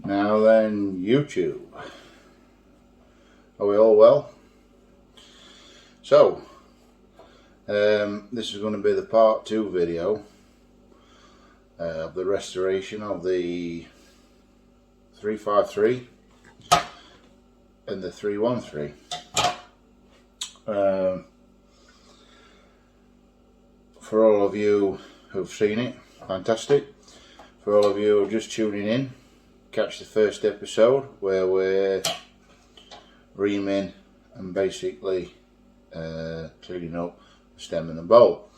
Now then, YouTube. Are we all well? So, this is going to be the part 2 video of the restoration of the 353 and the 313. For all of you who've seen it, fantastic. For all of you who are just tuning in, catch the first episode where we're reaming and basically cleaning up the stem and the bowl.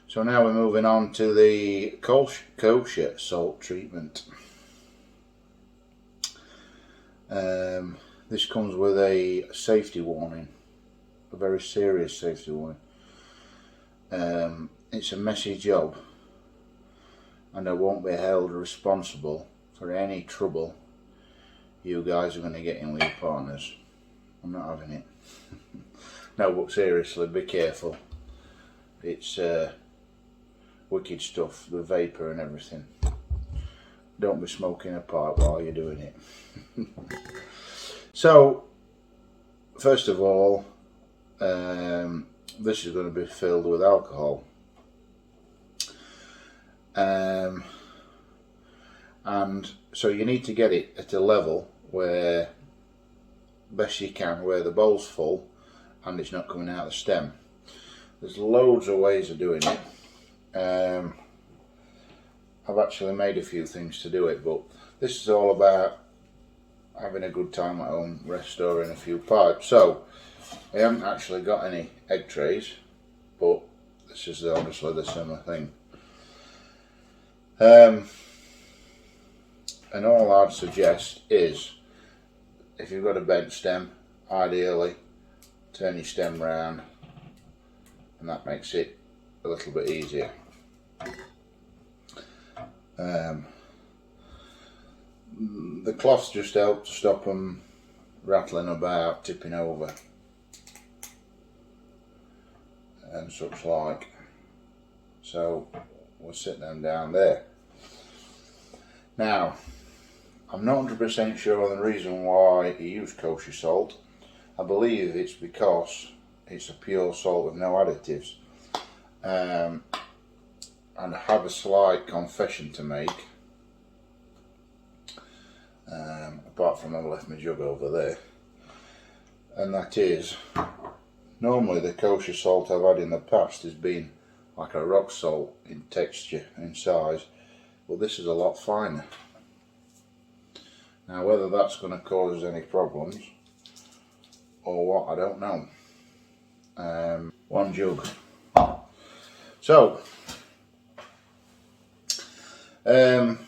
So now we're moving on to the kosher salt treatment. This comes with a safety warning, a very serious safety warning. It's a messy job, and I won't be held responsible for any trouble you guys are going to get in with your partners. I'm not having it. No, but seriously, be careful. It's wicked stuff, the vapour and everything. Don't be smoking a pipe while you're doing it. So, first of all, this is going to be filled with alcohol. And so you need to get it at a level where, best you can, where the bowl's full and it's not coming out of the stem. There's loads of ways of doing it. I've actually made a few things to do it, but this is all about having a good time at home, restoring a few pipes. So I haven't actually got any egg trays, but this is obviously the similar thing. And all I'd suggest is, if you've got a bent stem, ideally turn your stem round, and that makes it a little bit easier. The cloths just help to stop them rattling about, tipping over and such like. So we'll sit them down there. Now, I'm not 100% sure on the reason why you use kosher salt. I believe it's because it's a pure salt with no additives. And I have a slight confession to make. Apart from I've left my jug over there. And that is, normally the kosher salt I've had in the past has been like a rock salt in texture and size, but this is a lot finer. Now, whether that's going to cause any problems or what, I don't know. One jug. So, there's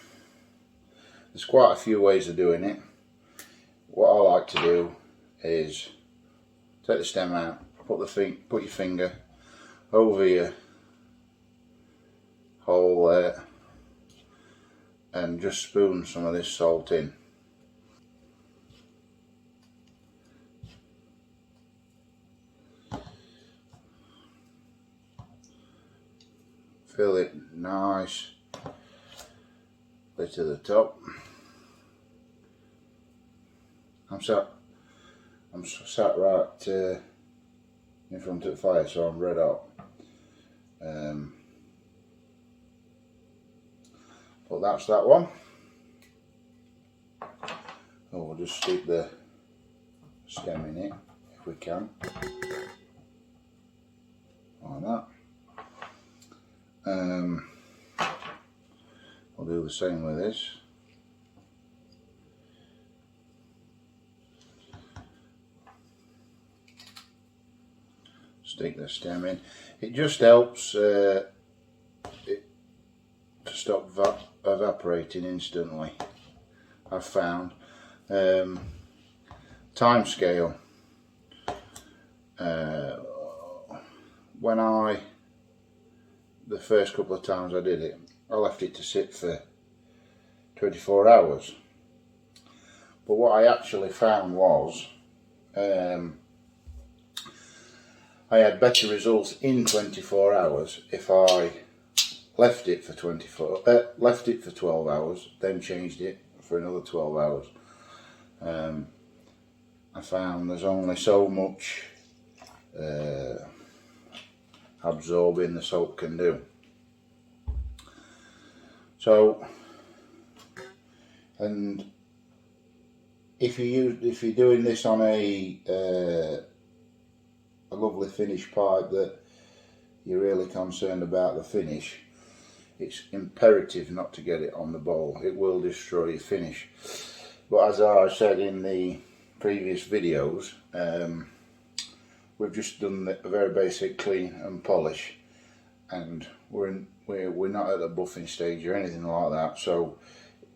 quite a few ways of doing it. What I like to do is take the stem out, put your finger over your hole there, and just spoon some of this salt in. Fill it nice, bit to the top. I'm sat right in front of the fire, so I'm red hot. But that's that one. Oh, we'll just stick the stem in it if we can, like that. I'll do the same with this. Stick the stem in. It just helps it to stop evaporating instantly, I've found. Time scale. The first couple of times I did it, I left it to sit for 24 hours. But what I actually found was I had better results in 24 hours if I left it for 12 hours, then changed it for another 12 hours. I found there's only so much absorbing the salt can do. So, and if you're doing this on a lovely finish pipe that you're really concerned about the finish, it's imperative not to get it on the bowl. It will destroy your finish. But as I said in the previous videos, we've just done a very basic clean and polish, and we're not at the buffing stage or anything like that. So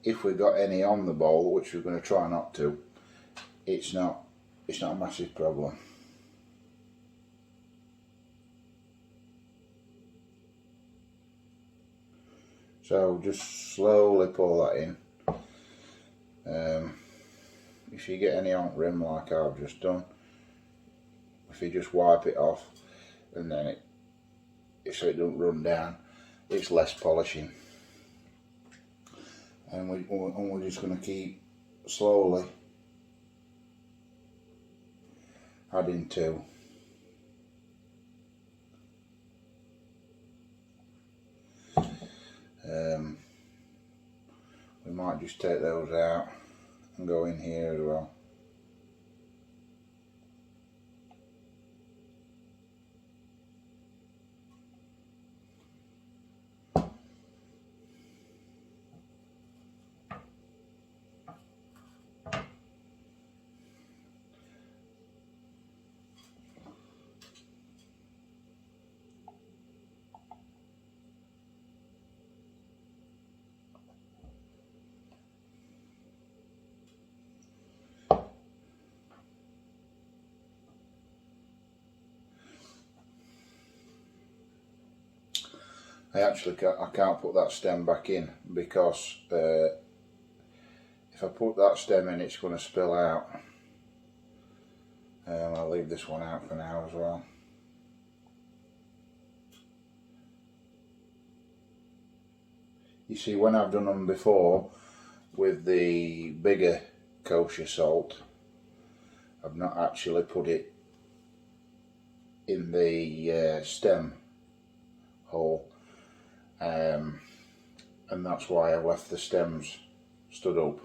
if we got any on the bowl, which we're going to try not to, it's not a massive problem. So just slowly pour that in. If you get any on rim like I've just done, if you just wipe it off and then so it don't run down, it's less polishing. And we're just going to keep slowly adding to. We might just take those out and go in here as well. I can't put that stem back in because if I put that stem in, it's going to spill out. I'll leave this one out for now as well. You see, when I've done them before with the bigger kosher salt, I've not actually put it in the stem hole, and that's why I left the stems stood up.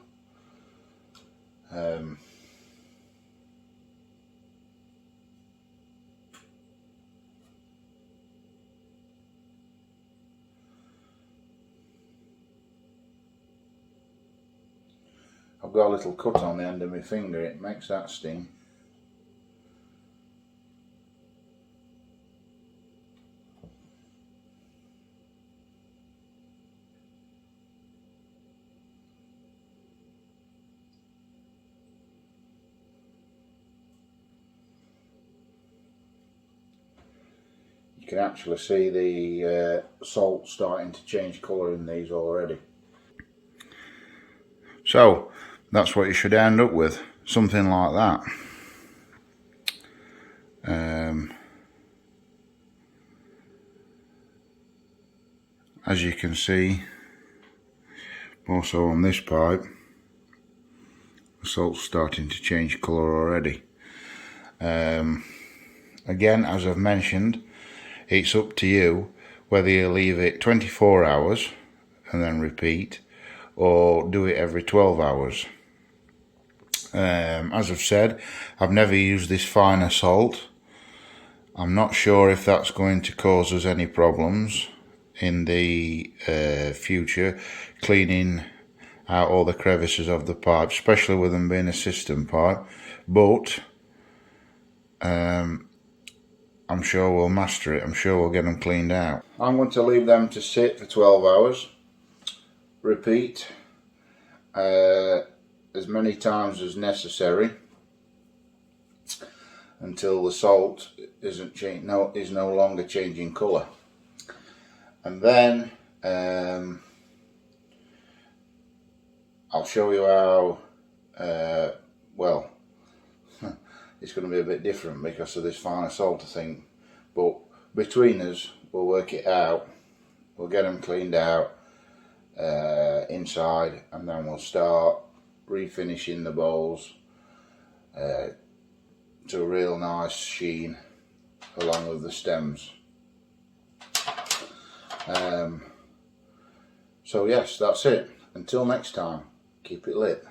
I've got a little cut on the end of my finger, it makes that sting. You can actually see the salt starting to change colour in these already. So that's what you should end up with, something like that. As you can see, also on this pipe, the salt's starting to change colour already. Again, as I've mentioned, it's up to you whether you leave it 24 hours and then repeat, or do it every 12 hours. As I've said, I've never used this finer salt. I'm not sure if that's going to cause us any problems in the future, cleaning out all the crevices of the pipe, especially with them being a system pipe, but I'm sure we'll master it. I'm sure we'll get them cleaned out. I'm going to leave them to sit for 12 hours. Repeat as many times as necessary until the salt is no longer changing colour. And then I'll show you how, well, it's going to be a bit different because of this finer salter thing, but between us we'll work it out, we'll get them cleaned out, inside, and then we'll start refinishing the bowls to a real nice sheen along with the stems. So yes, that's it. Until next time, keep it lit.